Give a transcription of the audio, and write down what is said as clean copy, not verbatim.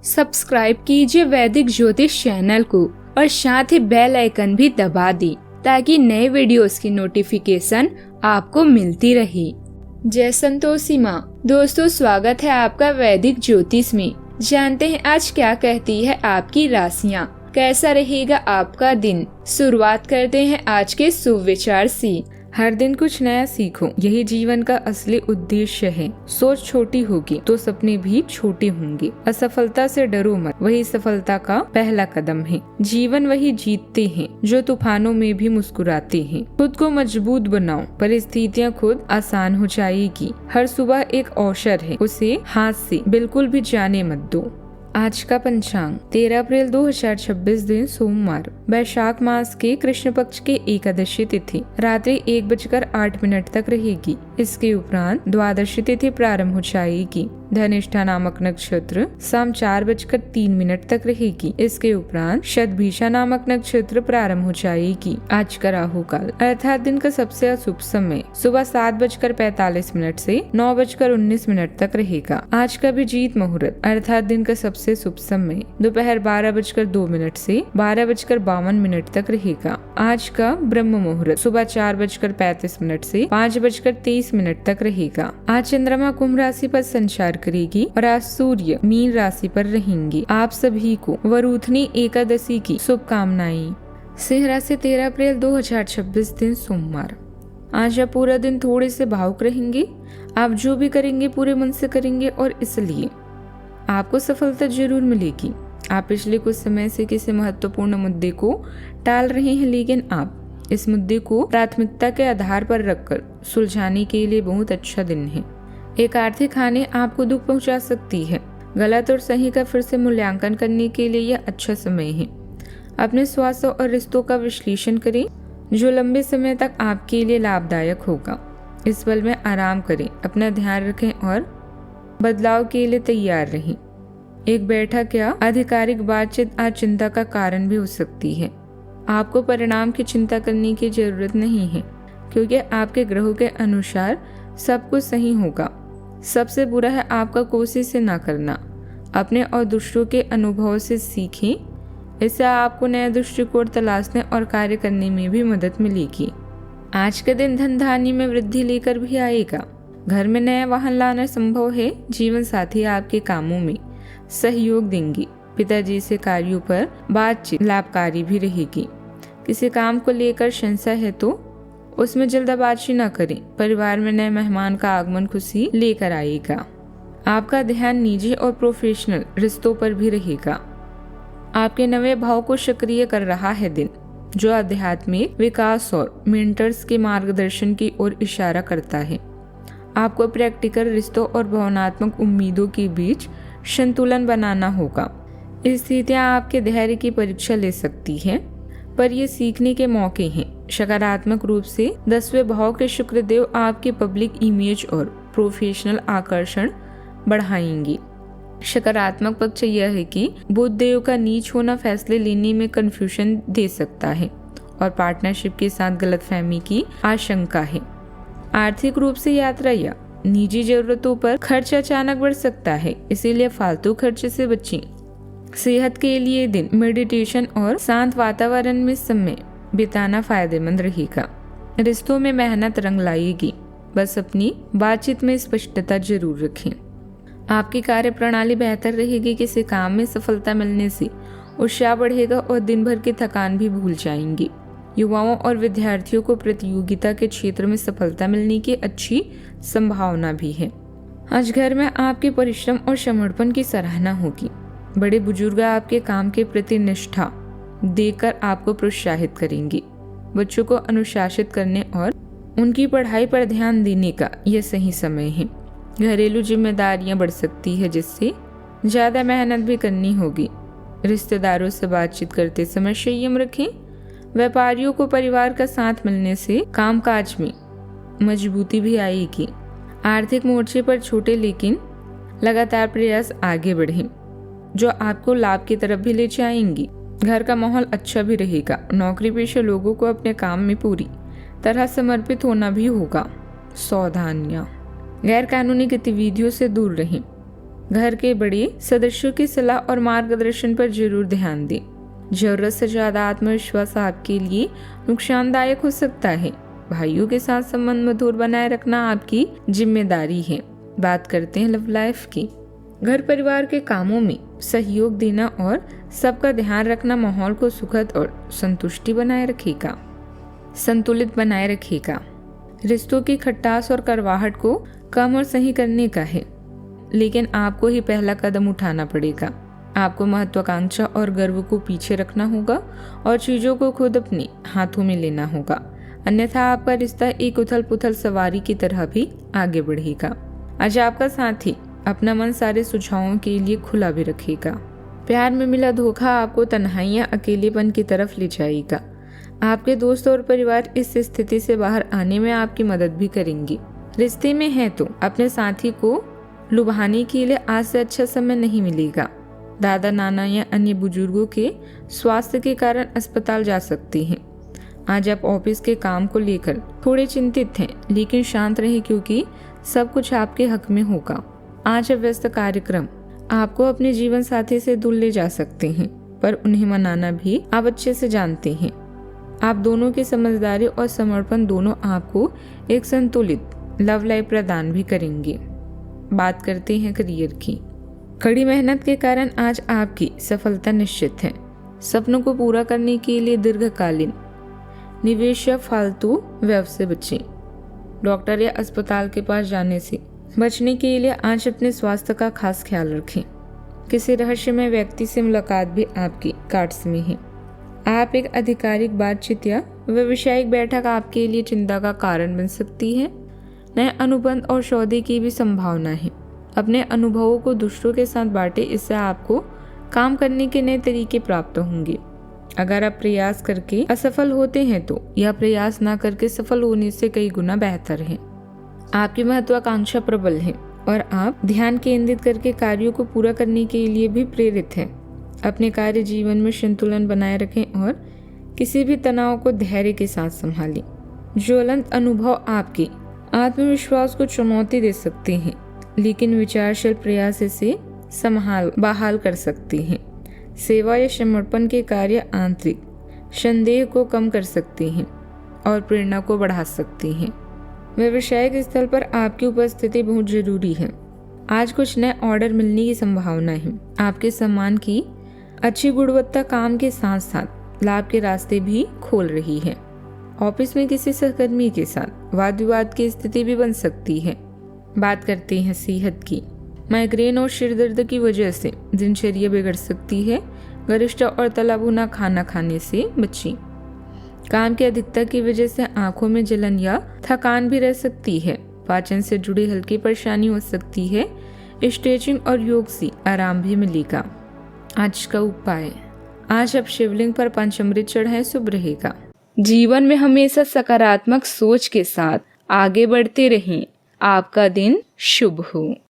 Subscribe कीजिए वैदिक ज्योतिष चैनल को और साथ ही बेल आइकन भी दबा दी ताकि नए वीडियोस की नोटिफिकेशन आपको मिलती रहे। जय संतोषी माँ। दोस्तों, स्वागत है आपका वैदिक ज्योतिष में। जानते हैं आज क्या कहती है आपकी राशियाँ, कैसा रहेगा आपका दिन। शुरुआत करते हैं आज के शुभ विचार से। हर दिन कुछ नया सीखो, यही जीवन का असली उद्देश्य है। सोच छोटी होगी तो सपने भी छोटे होंगे। असफलता से डरो मत, वही सफलता का पहला कदम है। जीवन वही जीतते हैं जो तूफानों में भी मुस्कुराते हैं। खुद को मजबूत बनाओ, परिस्थितियाँ खुद आसान हो जाएगी। हर सुबह एक अवसर है, उसे हाथ से बिल्कुल भी जाने मत दो। आज का पंचांग 13 अप्रैल 2026 दिन सोमवार, वैशाख मास के कृष्ण पक्ष के एकादशी तिथि रात्रि 1:08 तक रहेगी। इसके उपरांत द्वादशी तिथि प्रारंभ हो जाएगी। धनिष्ठा नामक नक्षत्र शाम 4:03 तक रहेगी। इसके उपरांत शतभिषा नामक नक्षत्र प्रारंभ हो जाएगी। आज का राहु काल अर्थात दिन का सबसे अशुभ समय सुबह 7:45 से 9:19 तक रहेगा। आज का अभिजीत मुहूर्त अर्थात दिन का सबसे शुभ समय दोपहर 12:02 से 12:52 तक रहेगा। आज का ब्रह्म मुहूर्त सुबह 4:35 से 5:23 तक रहेगा। आज चंद्रमा कुंभ राशि पर संचार करेगी और आज सूर्य मीन राशि पर रहेंगे। आप सभी को वरुथनी एकादशी की शुभकामनाएं। सिंह राशि 13 अप्रैल 2026 दिन सोमवार। आज आप पूरा दिन थोड़े से भावुक रहेंगे। आप जो भी करेंगे पूरे मन से करेंगे और इसलिए आपको सफलता जरूर मिलेगी। आप पिछले कुछ समय से किसी महत्वपूर्ण मुद्दे को टाल रहे हैं, लेकिन आप इस मुद्दे को प्राथमिकता के आधार पर रखकर सुलझाने के लिए बहुत अच्छा दिन है। एक आर्थिक हानि आपको दुख पहुंचा सकती है। गलत और सही का फिर से मूल्यांकन करने के लिए यह अच्छा समय है। अपने स्वास्थ्य और रिश्तों का विश्लेषण करें जो लंबे समय तक आपके लिए लाभदायक होगा। इस पल में आराम करें, अपना ध्यान रखें और बदलाव के लिए तैयार रहें। एक बैठक या आधिकारिक बातचीत आज चिंता का कारण भी हो सकती है। आपको परिणाम की चिंता करने की जरूरत नहीं है क्योंकि आपके ग्रहों के अनुसार सब कुछ सही होगा। सबसे बुरा है आपका कोशिश से ना करना। अपने और दूसरों के अनुभव से सीखें, इससे आपको नया दृष्टिकोण तलाशने और कार्य करने में भी मदद मिलेगी। आज का दिन धन धान्य में वृद्धि लेकर भी आएगा। घर में नया वाहन लाना संभव है। जीवन साथी आपके कामों में सहयोग देंगे। पिताजी से कार्यों पर बातचीत लाभकारी भी रहेगी। किसी काम को लेकर संशय है तो उसमें जल्दबाजी न करें। परिवार में नए मेहमान का आगमन खुशी लेकर आएगा। आपका ध्यान निजी और प्रोफेशनल रिश्तों पर भी रहेगा। आपके नवे भाव को सक्रिय कर रहा है दिन, जो आध्यात्मिक विकास और मेंटर्स के मार्गदर्शन की ओर इशारा करता है। आपको प्रैक्टिकल रिश्तों और भावनात्मक उम्मीदों के बीच संतुलन बनाना होगा। स्थितियां आपके धैर्य की परीक्षा ले सकती हैं, पर ये सीखने के मौके हैं। सकारात्मक रूप से 10वें भाव के शुक्रदेव आपके पब्लिक इमेज और प्रोफेशनल आकर्षण बढ़ाएंगे। सकारात्मक पक्ष यह है कि बुध देव का नीच होना फैसले लेने में कंफ्यूजन दे सकता है और पार्टनरशिप के साथ गलतफहमी की आशंका है। आर्थिक रूप से यात्रा या निजी जरूरतों पर खर्च अचानक बढ़ सकता है, इसीलिए फालतू खर्चे से बचें। सेहत के लिए दिन मेडिटेशन और शांत वातावरण में समय बिताना फायदेमंद रहेगा। रिश्तों में मेहनत रंग लाएगी, बस अपनी बातचीत में स्पष्टता जरूर रखें। आपकी कार्य प्रणाली बेहतर रहेगी। किसी काम में सफलता मिलने से उत्साह बढ़ेगा और दिन भर की थकान भी भूल जाएंगे। युवाओं और विद्यार्थियों को प्रतियोगिता के क्षेत्र में सफलता मिलने की अच्छी संभावना भी है। आज घर में आपके परिश्रम और समर्पण की सराहना होगी। बड़े बुजुर्ग आपके काम के प्रति निष्ठा देकर आपको प्रोत्साहित करेंगे। बच्चों को अनुशासित करने और उनकी पढ़ाई पर ध्यान देने का यह सही समय है। घरेलू जिम्मेदारियां बढ़ सकती है, जिससे ज्यादा मेहनत भी करनी होगी। रिश्तेदारों से बातचीत करते समय संयम रखें। व्यापारियों को परिवार का साथ मिलने से कामकाज में मजबूती भी आएगी। आर्थिक मोर्चे पर छोटे लेकिन लगातार प्रयास आगे बढ़ें, जो आपको लाभ की तरफ भी ले जाएंगी। घर का माहौल अच्छा भी रहेगा। नौकरी पेशा लोगों को अपने काम में पूरी तरह समर्पित होना भी होगा। सावधानियां, गैर कानूनी गतिविधियों से दूर रहें। घर के बड़े सदस्यों की सलाह और मार्गदर्शन पर जरूर ध्यान दें। जरूरत से ज्यादा आत्मविश्वास आपके लिए नुकसानदायक हो सकता है। भाइयों के साथ संबंध मधुर बनाए रखना आपकी जिम्मेदारी है। बात करते हैं लव लाइफ की। घर परिवार के कामों में सहयोग देना और सबका ध्यान रखना माहौल को सुखद और संतुलित बनाए रखेगा। रिश्तों की खटास और कड़वाहट को कम और सही करने का है, लेकिन आपको ही पहला कदम उठाना पड़ेगा। आपको महत्वाकांक्षा और गर्व को पीछे रखना होगा और चीजों को खुद अपने हाथों में लेना होगा, अन्यथा आपका रिश्ता एक उथल पुथल सवारी की तरह भी आगे बढ़ेगा। आज आपका साथी अपना मन सारे सुझावों के लिए खुला भी रखेगा। प्यार में मिला धोखा आपको तन्हाई या अकेलेपन की तरफ ले जाएगा। आपके दोस्त और परिवार इस स्थिति से बाहर आने में आपकी मदद भी करेंगे। रिश्ते में है तो अपने साथी को लुभाने के लिए आज से अच्छा समय नहीं मिलेगा। दादा नाना या अन्य बुजुर्गों के स्वास्थ्य के कारण अस्पताल जा सकते हैं। आज आप ऑफिस के काम को लेकर थोड़े चिंतित हैं, लेकिन शांत रहें क्योंकि सब कुछ आपके हक में होगा। आज व्यस्त कार्यक्रम आपको अपने जीवन साथी से दूर ले जा सकते हैं, पर उन्हें मनाना भी आप अच्छे से जानते हैं। आप दोनों की समझदारी और समर्पण दोनों आपको एक संतुलित लव लाइफ प्रदान भी करेंगे। बात करते हैं करियर की। कड़ी मेहनत के कारण आज आपकी सफलता निश्चित है। सपनों को पूरा करने के लिए दीर्घकालीन निवेश या फालतू व्यवसाय से बचें। डॉक्टर या अस्पताल के पास जाने से बचने के लिए आज अपने स्वास्थ्य का खास ख्याल रखें। किसी रहस्यमय व्यक्ति से मुलाकात भी आपकी कार्ड्स में है। आप एक आधिकारिक बातचीत या व्यावसायिक बैठक आपके लिए चिंता का कारण बन सकती है। नए अनुबंध और सौदे की भी संभावना है। अपने अनुभवों को दूसरों के साथ बांटें, इससे आपको काम करने के नए तरीके प्राप्त होंगे। अगर आप प्रयास करके असफल होते हैं तो यह प्रयास ना करके सफल होने से कई गुना बेहतर है। आपकी महत्वाकांक्षा प्रबल है और आप ध्यान केंद्रित करके कार्यों को पूरा करने के लिए भी प्रेरित हैं। अपने कार्य जीवन में संतुलन बनाए रखें और किसी भी तनाव को धैर्य के साथ संभालें। ज्वलंत अनुभव आपके आत्मविश्वास को चुनौती दे सकते हैं, लेकिन विचारशील प्रयास इसे बहाल कर सकते हैं। सेवा या समर्पण के कार्य आंतरिक संदेह को कम कर सकते हैं और प्रेरणा को बढ़ा सकते हैं। व्यावसायिक स्थल पर आपकी उपस्थिति बहुत जरूरी है। आज कुछ नए ऑर्डर मिलने की संभावना है। आपके सम्मान की अच्छी गुणवत्ता काम के साथ साथ लाभ के रास्ते भी खोल रही है। ऑफिस में किसी सहकर्मी के साथ वाद विवाद की स्थिति भी बन सकती है। बात करते हैं सेहत की। माइग्रेन और सिर दर्द की वजह से दिनचर्या बिगड़ सकती है। गरिष्ठ और तला भुना खाना खाने से बचें। काम की अधिकता की वजह से आंखों में जलन या थकान भी रह सकती है। पाचन से जुड़ी हल्की परेशानी हो सकती है। स्ट्रेचिंग और योग से आराम भी मिलेगा। आज का उपाय, आज आप शिवलिंग पर पंचामृत चढ़ाएं, शुभ रहेगा। जीवन में हमेशा सकारात्मक सोच के साथ आगे बढ़ते रहें। आपका दिन शुभ हो।